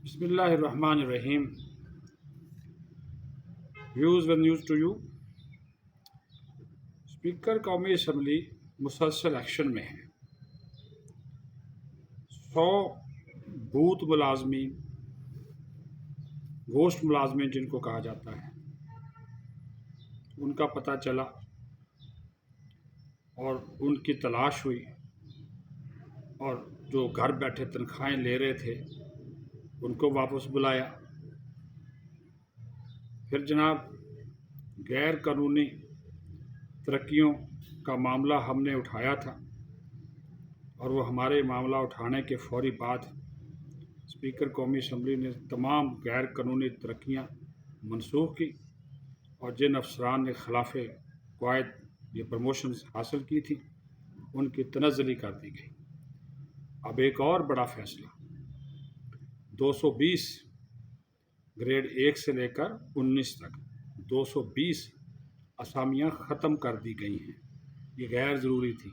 بسم اللہ الرحمن الرحیم. ویوز و نیوز ٹو یو. اسپیکر قومی اسمبلی مسلسل ایکشن میں ہے. 100 بوتھ ملازمین، گوشت ملازمین جن کو کہا جاتا ہے، ان کا پتہ چلا اور ان کی تلاش ہوئی، اور جو گھر بیٹھے تنخواہیں لے رہے تھے ان کو واپس بلایا. پھر جناب غیر قانونی ترقیوں کا معاملہ ہم نے اٹھایا تھا، اور وہ ہمارے معاملہ اٹھانے کے فوری بعد اسپیکر قومی اسمبلی نے تمام غیر قانونی ترقیاں منسوخ کی، اور جن افسران نے خلاف قواعد یہ پروموشنز حاصل کی تھی ان کی تنزلی کر دی گئی. اب ایک اور بڑا فیصلہ، 220 گریڈ 1 سے لے کر 19 تک 220 اسامیاں ختم کر دی گئی ہیں. یہ غیر ضروری تھی،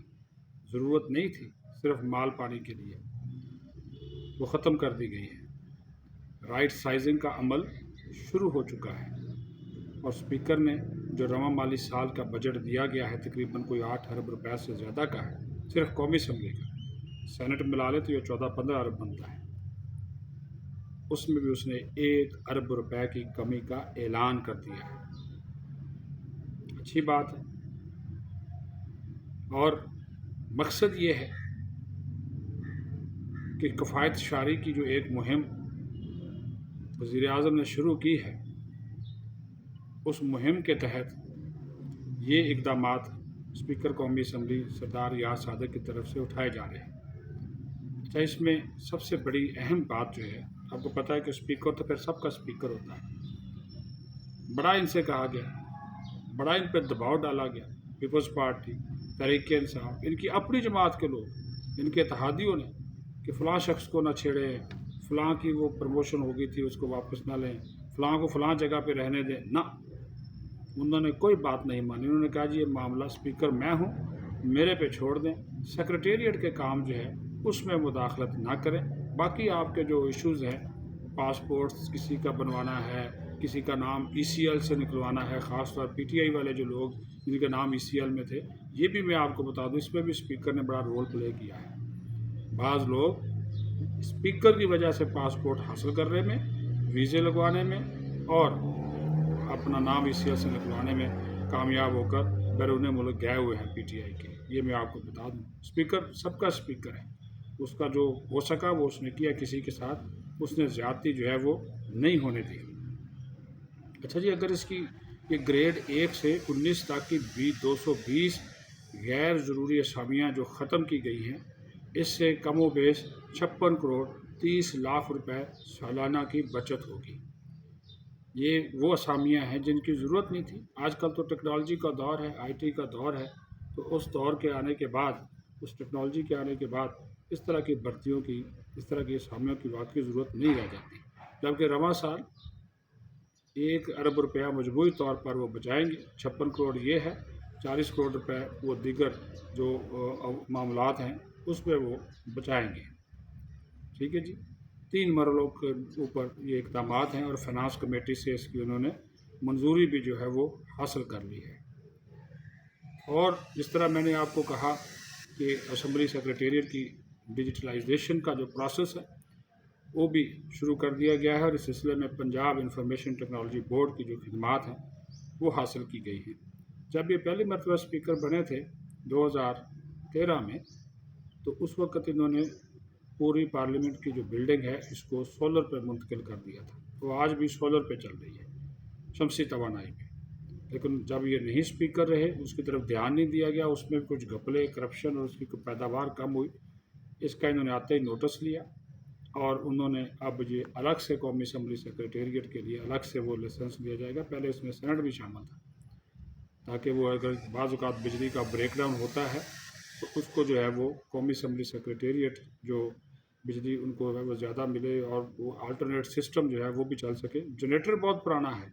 ضرورت نہیں تھی، صرف مال پانی کے لیے وہ ختم کر دی گئی ہے. رائٹ سائزنگ کا عمل شروع ہو چکا ہے، اور اسپیکر نے جو رواں مالی سال کا بجٹ دیا گیا ہے تقریباً کوئی 8 ارب روپے سے زیادہ کا ہے صرف قومی اسمبلی کا. سینٹ ملا لے تو یہ 14-15 ارب بنتا ہے. اس میں بھی اس نے 1 ارب روپے کی کمی کا اعلان کر دیا ہے. اچھی بات ہے، اور مقصد یہ ہے کہ کفایت شعاری کی جو ایک مہم وزیر اعظم نے شروع کی ہے، اس مہم کے تحت یہ اقدامات اسپیکر قومی اسمبلی سردار ریاض صادق کی طرف سے اٹھائے جا رہے ہیں. اچھا، اس میں سب سے بڑی اہم بات جو ہے، آپ کو پتہ ہے کہ اسپیکر تو پھر سب کا اسپیکر ہوتا ہے. بڑا ان سے کہا گیا، بڑا ان پہ دباؤ ڈالا گیا، پیپلز پارٹی، تحریک انصاف، ان کی اپنی جماعت کے لوگ، ان کے اتحادیوں نے، کہ فلاں شخص کو نہ چھیڑے، فلاں کی وہ پروموشن ہو گئی تھی اس کو واپس نہ لیں، فلاں کو فلاں جگہ پہ رہنے دیں. نہ، انہوں نے کوئی بات نہیں مانی. انہوں نے کہا جی یہ معاملہ اسپیکر میں ہوں، میرے پہ چھوڑ دیں، سیکریٹریٹ کے کام جو ہے اس میں مداخلت نہ کریں. باقی آپ کے جو ایشوز ہیں، پاسپورٹس کسی کا بنوانا ہے، کسی کا نام ECL سے نکلوانا ہے، خاص طور PTI والے جو لوگ جن کے نام ECL میں تھے، یہ بھی میں آپ کو بتا دوں، اس میں بھی اسپیکر نے بڑا رول پلے کیا ہے. بعض لوگ اسپیکر کی وجہ سے پاسپورٹ حاصل کرنے میں، ویزے لگوانے میں، اور اپنا نام ECL سے نکلوانے میں کامیاب ہو کر بیرون ملک گئے ہوئے ہیں PTI کے. یہ میں آپ کو بتا دوں. اسپیکر سب کا اسپیکر ہے، اس کا جو ہو سکا وہ اس نے کیا، کسی کے ساتھ اس نے زیادتی جو ہے وہ نہیں ہونے دی. اچھا جی، اگر اس کی یہ گریڈ 1 سے 19 تک کی 220 غیر ضروری اسامیاں جو ختم کی گئی ہیں، اس سے کم و بیش 56 کروڑ 30 لاکھ روپے سالانہ کی بچت ہوگی. یہ وہ اسامیاں ہیں جن کی ضرورت نہیں تھی. آج کل تو ٹیکنالوجی کا دور ہے، IT کا دور ہے، تو اس دور کے آنے کے بعد، اس ٹیکنالوجی کے آنے کے بعد اس طرح کی بھرتیوں کی، اس طرح کی اسامیوں کی واقعی ضرورت نہیں رہ جاتی. جبکہ رواں سال 1 ارب روپیہ مجموعی طور پر وہ بچائیں گے. 56 کروڑ یہ ہے، 40 کروڑ روپے وہ دیگر جو معاملات ہیں اس میں وہ بچائیں گے. ٹھیک ہے جی. 3 مرحلوں کے اوپر یہ اقدامات ہیں، اور فائنانس کمیٹی سے اس کی انہوں نے منظوری بھی جو ہے وہ حاصل کر لی ہے. اور جس طرح میں نے آپ کو کہا کہ اسمبلی سیکریٹریٹ کی ڈیجیٹلائزیشن کا جو پروسیس ہے وہ بھی شروع کر دیا گیا ہے، اور اس سلسلے میں پنجاب انفارمیشن ٹیکنالوجی بورڈ کی جو خدمات ہیں وہ حاصل کی گئی ہیں. جب یہ پہلی مرتبہ اسپیکر بنے تھے 2013 میں، تو اس وقت انہوں نے پوری پارلیمنٹ کی جو بلڈنگ ہے اس کو سولر پہ منتقل کر دیا تھا. تو آج بھی سولر پہ چل رہی ہے، شمسی توانائی پہ. لیکن جب یہ نہیں اسپیکر رہے، اس کی طرف دھیان نہیں دیا گیا، اس میں کچھ گھپلے، کرپشن اور اس کی پیداوار کم ہوئی. اس کا انہوں نے آتے ہی نوٹس لیا، اور انہوں نے اب یہ الگ سے قومی اسمبلی سیکریٹریٹ کے لیے الگ سے وہ لائسنس دیا جائے گا. پہلے اس میں سینٹ بھی شامل تھا، تاکہ وہ اگر بعض اوقات بجلی کا بریک ڈاؤن ہوتا ہے تو اس کو جو ہے وہ قومی اسمبلی سیکریٹریٹ جو بجلی ان کو وہ زیادہ ملے، اور وہ آلٹرنیٹ سسٹم جو ہے وہ بھی چل سکے. جنریٹر بہت پرانا ہے،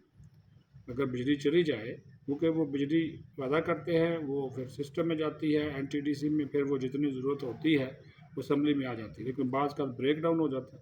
اگر بجلی چلی جائے، کیونکہ وہ بجلی پیدا کرتے ہیں، وہ پھر سسٹم میں جاتی ہے NTDC میں، پھر وہ جتنی ضرورت ہوتی ہے وہ اسمبلی میں آ جاتی ہے، لیکن بعض کا بریک ڈاؤن ہو جاتا ہے.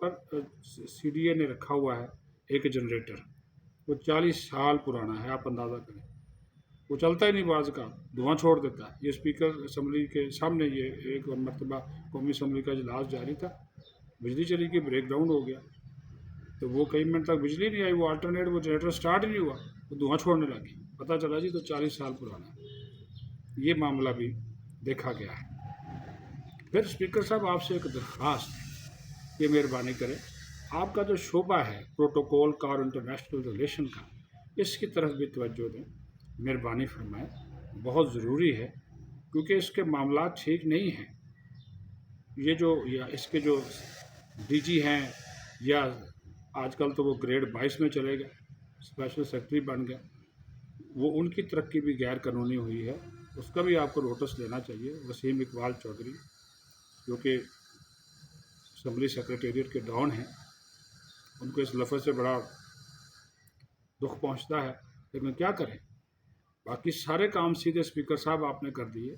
پر CDA نے رکھا ہوا ہے ایک جنریٹر، وہ 40 سال پرانا ہے، آپ اندازہ کریں، وہ چلتا ہی نہیں، بعض کا دھواں چھوڑ دیتا ہے۔ یہ اسپیکر اسمبلی کے سامنے یہ ایک مرتبہ قومی اسمبلی کا اجلاس جاری تھا، بجلی چلی گئی، بریک ڈاؤن ہو گیا، تو وہ کئی منٹ تک بجلی نہیں آئی، وہ آلٹرنیٹ وہ جنریٹر سٹارٹ ہی نہیں ہوا، وہ دھواں چھوڑنے لگی، پتہ چلا جی تو 40 سال پرانا ہے۔ یہ معاملہ بھی دیکھا گیا ہے۔ پھر اسپیکر صاحب آپ سے ایک درخواست ہے، یہ مہربانی کریں، آپ کا جو شعبہ ہے پروٹوکول کا اور انٹرنیشنل ریلیشن کا، اس کی طرف بھی توجہ دیں، مہربانی فرمائیں، بہت ضروری ہے، کیونکہ اس کے معاملات ٹھیک نہیں ہیں۔ یہ جو یا اس کے جو DG ہیں، یا آج کل تو وہ گریڈ 22 میں چلے گئے، اسپیشل سیکرٹری بن گئے، وہ ان کی ترقی بھی غیر قانونی ہوئی ہے، اس کا بھی آپ کو نوٹس لینا چاہیے۔ وسیم اقبال چودھری جو کہ اسمبلی سیکریٹریٹ کے ڈان ہیں، ان کو اس لفظ سے بڑا دکھ پہنچتا ہے، لیکن کیا کریں، باقی سارے کام سیدھے اسپیکر صاحب آپ نے کر دیے۔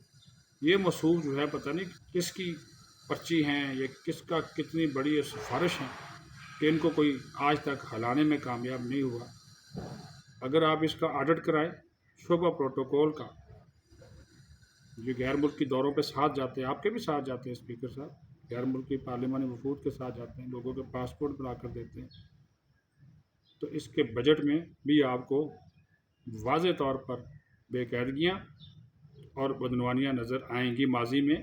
یہ موصوف جو ہے پتہ نہیں کس کی پرچی ہیں، یہ کس کا کتنی بڑی سفارش ہیں کہ ان کو کوئی آج تک ہلانے میں کامیاب نہیں ہوا۔ اگر آپ اس کا آڈٹ کرائیں، شعبہ پروٹوکول کا، جو غیر ملکی دوروں پہ ساتھ جاتے ہیں، آپ کے بھی ساتھ جاتے ہیں اسپیکر صاحب، غیر ملکی پارلیمانی وفود کے ساتھ جاتے ہیں، لوگوں کے پاسپورٹ بنا کر دیتے ہیں، تو اس کے بجٹ میں بھی آپ کو واضح طور پر بے قاعدگیاں اور بدعنوانیاں نظر آئیں گی۔ ماضی میں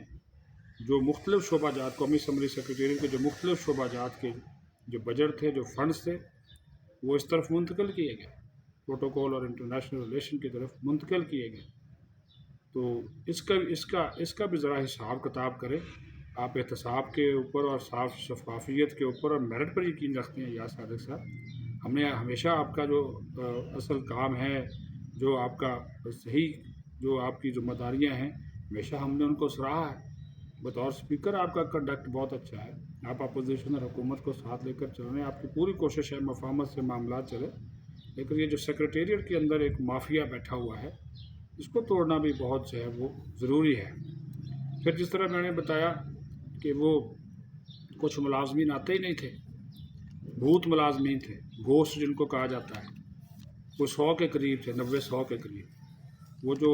جو مختلف شعبہ جات، قومی اسمبلی سیکریٹریٹ کے جو مختلف شعبہ جات کے جو بجٹ تھے، جو فنڈز تھے، وہ اس طرف منتقل کیے گئے، پروٹوکول اور انٹرنیشنل ریلیشن کی طرف منتقل کیے گئے۔ تو اس کا بھی ذرا حساب کتاب کریں۔ آپ احتساب کے اوپر اور صاف شفافیت کے اوپر اور میرٹ پر یقین رکھتے ہیں یا صادق صاحب، ہم نے ہمیشہ آپ کا جو اصل کام ہے، جو آپ کا صحیح جو آپ کی ذمہ داریاں ہیں، ہمیشہ ہم نے ان کو سراہا ہے۔ بطور اسپیکر آپ کا کنڈکٹ بہت اچھا ہے، آپ اپوزیشن اور حکومت کو ساتھ لے کر چل رہے ہیں، آپ کی پوری کوشش ہے مفاہمت سے معاملات چلے، لیکن یہ جو سیکریٹریٹ کے اندر ایک مافیا بیٹھا ہوا ہے، اس کو توڑنا بھی بہت جو ہے وہ ضروری ہے۔ پھر جس طرح میں نے بتایا کہ وہ کچھ ملازمین آتے ہی نہیں تھے، بھوت ملازمین تھے، گوشت جن کو کہا جاتا ہے، وہ 100 کے قریب تھے، 90-100 کے قریب۔ وہ جو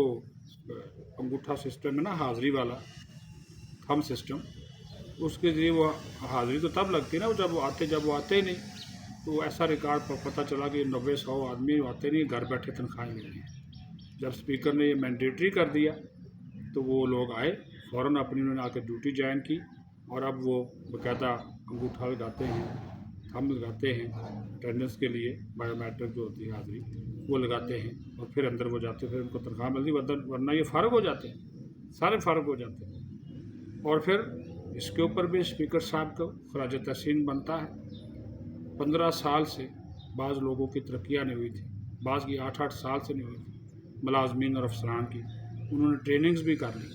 انگوٹھا سسٹم ہے نا، حاضری والا تھم سسٹم، اس کے ذریعے وہ حاضری تو تب لگتی نا جب وہ آتے ہی نہیں، تو ایسا ریکارڈ پر پتہ چلا کہ 90-100 آدمی آتے نہیں، گھر بیٹھے تنخواہیں لے رہے ہیں۔ جب اسپیکر نے یہ مینڈیٹری کر دیا تو وہ لوگ آئے، فوراً اپنی انہوں نے آ کے ڈیوٹی جوائن کی، اور اب وہ باقاعدہ انگوٹھا لگاتے ہیں، تھم لگاتے ہیں اٹینڈنس کے لیے، بایو میٹرک جو ہوتی ہے حاضری، وہ لگاتے ہیں، اور پھر اندر وہ جاتے ہیں، پھر ان کو تنخواہ ملتی، ورنہ یہ فارغ ہو جاتے ہیں، سارے فارغ ہو جاتے ہیں۔ اور پھر اس کے اوپر بھی اسپیکر صاحب کو خراج تحسین بنتا ہے۔ 15 سال سے بعض لوگوں کی ترقیاں نہیں ہوئی تھی، بعض کی 8-8 سال سے نہیں ہوئی تھی، ملازمین اور افسران کی، انہوں نے ٹریننگز بھی کر لی،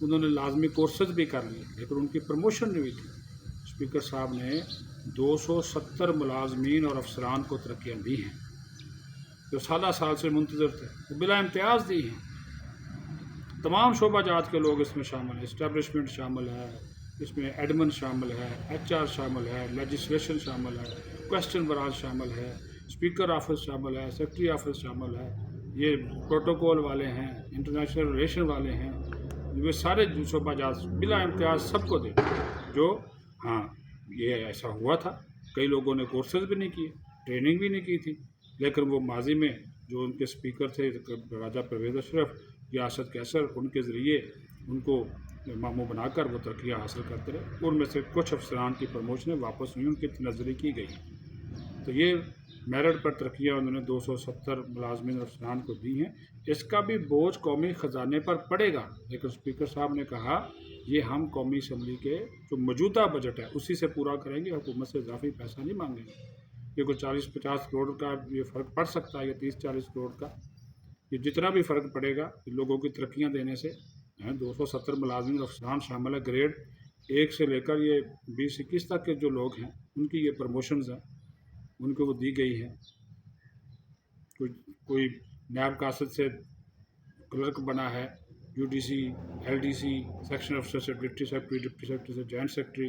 انہوں نے لازمی کورسز بھی کر لیے، لیکن ان کی پروموشن نہیں ہوئی تھی۔ اسپیکر صاحب نے 270 ملازمین اور افسران کو ترقیاں دی ہیں، جو سالہ سال سے منتظر تھے، وہ بلا امتیاز دی ہیں۔ تمام شعبہ جات کے لوگ اس میں شامل ہیں، اسٹیبلشمنٹ شامل ہے، اس میں ایڈمن شامل ہے، HR شامل ہے، لیجسلیشن شامل ہے، کویسچن براز شامل ہے، اسپیکر آفس شامل ہے، سیکرٹری آفس شامل ہے، یہ پروٹوکول والے ہیں، انٹرنیشنل ریلیشن والے ہیں، یہ سارے شعبہ جات بلا امتیاز سب کو دے، جو ہاں یہ ایسا ہوا تھا، کئی لوگوں نے کورسز بھی نہیں کیے، ٹریننگ بھی نہیں کی تھی، لیکن وہ ماضی میں جو ان کے اسپیکر تھے راجہ پرویز اشرف یا اسد قیصر، ان کے ذریعے ان کو ماموں بنا کر وہ ترقیاں حاصل کرتے رہے، ان میں سے کچھ افسران کی پروموشنیں واپس ہوئیں، ان کی نظری کی گئی، تو یہ میرٹ پر ترقیاں انہوں نے 270 ملازمین افسران کو دی ہیں۔ اس کا بھی بوجھ قومی خزانے پر پڑے گا، لیکن اسپیکر صاحب نے کہا یہ ہم قومی اسمبلی کے جو موجودہ بجٹ ہے اسی سے پورا کریں گے، حکومت سے اضافی پیسہ نہیں مانگیں گے۔ یہ کوئی 40-50 کروڑ کا یہ فرق پڑ سکتا ہے، یا 30-40 کروڑ کا، یہ جتنا بھی فرق پڑے گا لوگوں کی ترقیاں دینے سے، 270 ملازمین افسران شامل ہے، گریڈ 1 سے لے کر یہ 20-21 تک کے جو لوگ ہیں ان کی یہ پروموشنز ہیں، ان کو وہ دی گئی ہیں۔ کوئی نیب قاصد سے کلرک بنا ہے، UDC LDC سیکشن افسر سے ڈپٹی سیکرٹری، ڈپٹی سیکرٹری سے جوائنٹ سیکرٹری،